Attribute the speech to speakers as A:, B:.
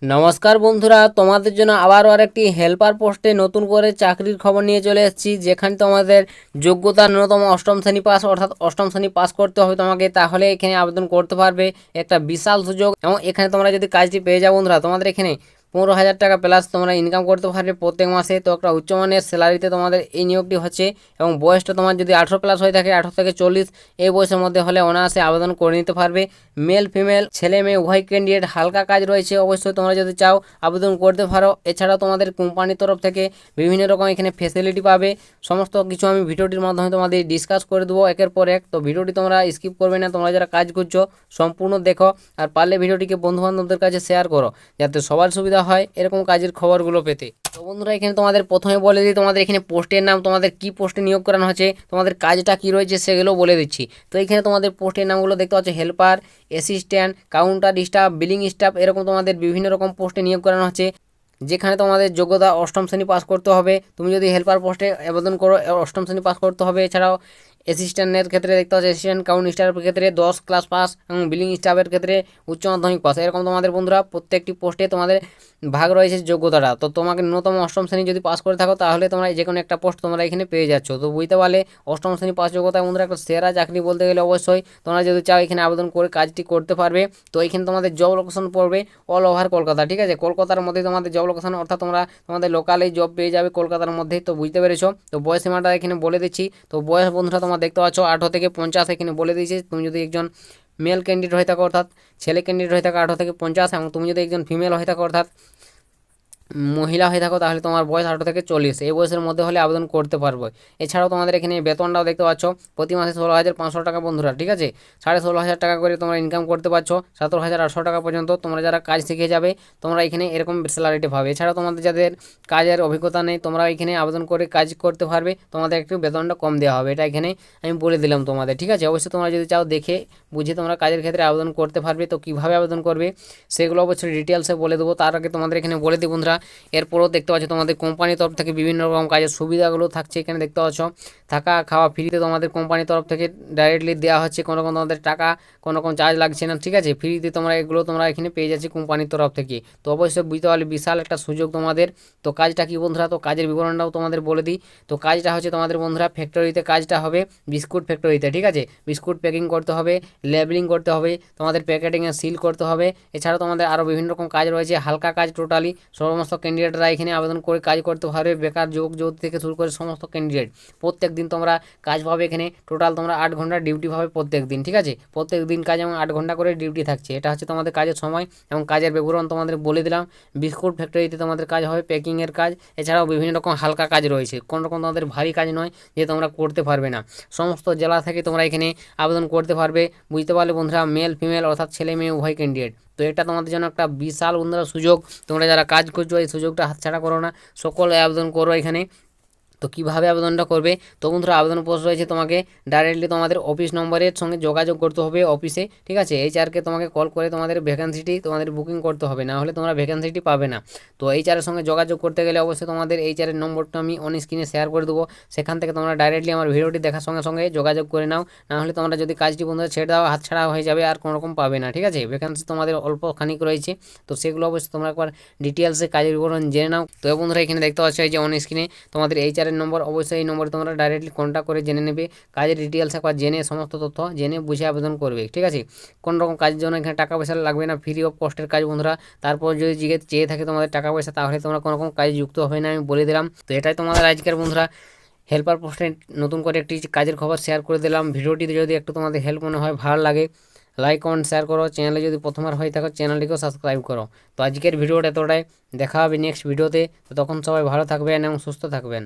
A: নমস্কার বন্ধুরা, তোমাদের জন্য আবারও আরেকটি হেল্পার পোস্টে নতুন করে চাকরির খবর নিয়ে চলে এসেছি। যেখানে তোমাদের যোগ্যতা ন্যূনতম অষ্টম শ্রেণী পাস, অর্থাৎ অষ্টম শ্রেণী পাস করতে হবে তোমাকে, তাহলে এখানে আবেদন করতে পারবে। একটা বিশাল সুযোগ। এবং এখানে তোমরা যদি কাজটি পেয়ে যাও বন্ধুরা, তোমাদের এখানে 15,000 টাকা প্লাস তোমরা ইনকাম করতে পারবে প্রত্যেক মাসে। তো একটা উচ্চমানের স্যালারিতে তোমাদের এই নিয়োগটি হচ্ছে। এবং বয়সটা তোমার যদি 18 প্লাস হয়ে থাকে, 18 থেকে 40 এই বয়সের মধ্যে হলে অনায়াসে আবেদন করে নিতে পারবে। মেল ফিমেল ছেলে মেয়ে উভয় ক্যান্ডিডেট, হালকা কাজ রয়েছে। অবশ্যই তোমরা যদি চাও আবেদন করতে পারো। এছাড়াও তোমাদের কোম্পানির তরফ থেকে বিভিন্ন রকম এখানে ফেসিলিটি পাবে। সমস্ত কিছু আমি ভিডিওটির মাধ্যমে তোমাদের ডিসকাস করে দেবো একের পর এক। তো ভিডিওটি তোমরা স্কিপ করবে না, তোমরা যারা কাজ করছো সম্পূর্ণ দেখো। আর পারলে ভিডিওটিকে বন্ধুবান্ধবদের কাছে শেয়ার করো, যাতে সবার সুবিধা হয় এরকম কাজের খবরগুলো পেতে। তো বন্ধুরা, এখানে তোমাদের প্রথমে বলে দিই তোমাদের এখানে পোস্টের নাম, তোমাদের কি পোস্টে নিয়োগ করানো হচ্ছে, তোমাদের কাজটা কি রয়েছে সেগুলো বলে দিচ্ছি। তো এখানে তোমাদের পোস্টের নামগুলো দেখতে পাচ্ছ, helper, assistant, counter staff, billing staff, এরকম তোমাদের বিভিন্ন রকম পোস্টে নিয়োগ করানো হচ্ছে। যেখানে তোমাদের যোগ্যতা অষ্টম শ্রেণী পাস করতে হবে। তুমি যদি হেল্পার পোস্টে আবেদন করো, অষ্টম শ্রেণী পাস করতে হবে। এছাড়াও অ্যাসিস্ট্যান্টের ক্ষেত্রে দেখতে পাচ্ছি, অ্যাসিস্ট্যান্ট কাউন্ট স্টাফের ক্ষেত্রে 10 ক্লাস পাস, এবং বিলিং স্টাফের ক্ষেত্রে উচ্চ মাধ্যমিক পাস। এরকম তোমাদের বন্ধুরা প্রত্যেকটি পোস্টে তোমাদের ভাগ রয়েছে যোগ্যতাটা। তো তোমাকে ন্যূনতম অষ্টম শ্রেণী যদি পাস করে থাকো, তাহলে তোমরা যে কোনো একটা পোস্ট তোমরা এখানে পেয়ে যাচ্ছ। তো বুঝতে পারলে অষ্টম শ্রেণী পাস যোগ্যতা বন্ধুরা একটা সেরা চাকরি বলতে গেলে। অবশ্যই তোমরা যদি চাও এখানে আবেদন করে কাজটি করতে পারবে। তো এখানে তোমাদের জব লোকেশন পড়বে অল ওভার কলকাতা, ঠিক আছে। কলকাতার মধ্যে তোমাদের জব লোকেশন, অর্থাৎ তোমরা তোমাদের লোকালেই জব পেয়ে যাবে কলকাতার মধ্যেই। তো বুঝতে পেরেছো। তো বয়স সীমাটা এখানে বলে দিচ্ছি। তো বয়স বন্ধুরা তোমরা দেখতে পাচ্ছ 18 থেকে 50 এখানে বলে দিয়েছে। তুমি যদি একজন মেল ক্যান্ডিডেট হয়ে থাকো, অর্থাৎ ছেলে ক্যান্ডিডেট হয়ে থাকো 18 থেকে 50, এবং তুমি যদি একজন ফিমেল হয়ে থাকো, অর্থাৎ মহিলা হয়ে থাকো, তাহলে তোমার বয়স 18 থেকে 40 এই বয়সের মধ্যে হলে আবেদন করতে পারবে। এছাড়াও তোমাদের এখানে বেতনটাও দেখতে পাচ্ছ, প্রতি মাসে 16,500 টাকা বন্ধুরা, ঠিক আছে। 16,500 টাকা করে তোমরা ইনকাম করতে পারছো। 17,800 টাকা পর্যন্ত তোমরা যারা কাজ শিখে যাবে, তোমরা এখানে এরকম স্যালারিটি পাবে। এছাড়াও তোমাদের যাদের কাজের অভিজ্ঞতা নেই, তোমরা এখানে আবেদন করে কাজ করতে পারবে। তোমাদের একটু বেতনটা কম দেওয়া হবে, এটা এখানে আমি বলে দিলাম তোমাদের, ঠিক আছে। অবশ্যই তোমরা যদি চাও দেখে বুঝে তোমরা কাজের ক্ষেত্রে আবেদন করতে পারবে। তো কীভাবে আবেদন করবে সেগুলো অবশ্যই ডিটেলসে বলে দেবো। তার আগে তোমাদের এখানে বলে দিই বন্ধুরা, এরপরও দেখতে পাচ্ছ তোমাদের কোম্পানির তরফ থেকে বিভিন্ন রকম কাজের সুবিধাগুলো থাকছে। এখানে দেখতে পাচ্ছ থাকা খাওয়া ফ্রিতে তোমাদের কোম্পানির তরফ থেকে ডাইরেক্টলি দেওয়া হচ্ছে। কোনো রকম তোমাদের টাকা কোনো রকম চার্জ লাগছে না, ঠিক আছে। ফ্রিতে তোমরা এগুলো তোমরা এখানে পেয়ে যাচ্ছি কোম্পানির তরফ থেকে। তো অবশ্যই বুঝতে পারলে বিশাল একটা সুযোগ তোমাদের। তো কাজটা কি বন্ধুরা, তো কাজের বিবরণটাও তোমাদের বলে দিই। তো কাজটা হচ্ছে তোমাদের বন্ধুরা ফ্যাক্টরিতে কাজটা হবে, বিস্কুট ফ্যাক্টরিতে, ঠিক আছে। বিস্কুট প্যাকিং করতে হবে, লেবেলিং করতে হবে, তোমাদের প্যাকেটিংয়ে সিল করতে হবে। এছাড়াও তোমাদের আরও বিভিন্ন রকম কাজ রয়েছে, হালকা কাজ। টোটালি সমস্ত ক্যান্ডিডেটরা এখানে আবেদন করে কাজ করতে পারবে। বেকার যুবক যুবতী থেকে শুরু করে সমস্ত ক্যান্ডিডেট প্রত্যেক দিন তোমরা কাজ পাবে এখানে। টোটাল তোমরা 8 ঘন্টা ডিউটি পাবে প্রত্যেক দিন, ঠিক আছে। প্রত্যেক দিন কাজ এবং 8 ঘন্টা করে ডিউটি থাকছে। এটা হচ্ছে তোমাদের কাজের সময় এবং কাজের বিবরণ তোমাদের বলে দিলাম। বিস্কুট ফ্যাক্টরিতে তোমাদের কাজ হবে, প্যাকিংয়ের কাজ। এছাড়াও বিভিন্ন রকম হালকা কাজ রয়েছে, কোনো রকম তোমাদের ভারী কাজ নয় যে তোমরা করতে পারবে না। সমস্ত জেলা থেকে তোমরা এখানে আবেদন করতে পারবে। বুঝতে পারলে বন্ধুরা, মেল ফিমেল অর্থাৎ ছেলে মেয়ে উভয় ক্যান্ডিডেট। তো এটা তোমাদের জন্য একটা বিশাল বন্ধুরা সুযোগ। তোমরা যারা কাজ করছো এই সুযোগটা হাতছাড়া করো না, সকলে আবেদন করো এখানে। তো কীভাবে আবেদনটা করবে, তো বন্ধুরা আবেদন পোস্ট রয়েছে, তোমাকে ডাইরেক্টলি তোমাদের অফিস নম্বরের সঙ্গে যোগাযোগ করতে হবে অফিসে, ঠিক আছে। এইচআরকে তোমাকে কল করে তোমাদের ভ্যাকেন্সিটি তোমাদের বুকিং করতে হবে, না হলে তোমরা ভ্যাকেন্সিটি পাবে না। তো এইচআরের সঙ্গে যোগাযোগ করতে গেলে অবশ্যই তোমাদের এইচআরের নম্বরটা আমি অন স্ক্রিনে শেয়ার করে দেবো। সেখান থেকে তোমরা ডাইরেক্টলি আমার ভিডিওটি দেখার সঙ্গে সঙ্গে যোগাযোগ করে নাও, না হলে তোমরা যদি কাজটি বন্ধুরা ছেড়ে দাও হাতছাড়া হয়ে যাবে, আর কোনো রকম পাবে না, ঠিক আছে। ভ্যাকেন্সি তোমাদের অল্প খানিক রয়েছে, তো সেগুলো অবশ্যই তোমরা একবার ডিটেলসে কাজের বিবরণ জেনে নাও। তো বন্ধুরা এখানে দেখতে পাচ্ছ এই যে অন স্ক্রিনে তোমাদের এইচআরের নম্বর, অবশ্যই এই নম্বরে তোমরা ডাইরেক্টলি কন্ট্যাক্ট করে জেনে নেবে কাজের ডিটেলস, একবার জেনে সমস্ত তথ্য জেনে বুঝে আবেদন করবে, ঠিক আছে। কোনো রকম কাজের জন্য এখানে টাকা পয়সা লাগবে না, ফ্রি অফ কস্টের কাজ বন্ধুরা। তারপর যদি চেয়ে থাকে তোমাদের টাকা পয়সা, তাহলে তোমরা কোনো রকম কাজে যুক্ত হবে না, আমি বলে দিলাম। তো এটাই তোমাদের আজকের বন্ধুরা হেল্পার পোস্টে নতুন করে একটি কাজের খবর শেয়ার করে দিলাম। ভিডিওটিতে যদি একটু তোমাদের হেল্প মনে হয়, ভালো লাগে, লাইক কমেন্ট শেয়ার করো। চ্যানেলে যদি প্রথমবার হয়ে থাকো চ্যানেলটিকেও সাবস্ক্রাইব করো। তো আজকের ভিডিওটা এতটাই, দেখা হবে নেক্সট ভিডিওতে। তো তখন সবাই ভালো থাকবেন এবং সুস্থ থাকবেন।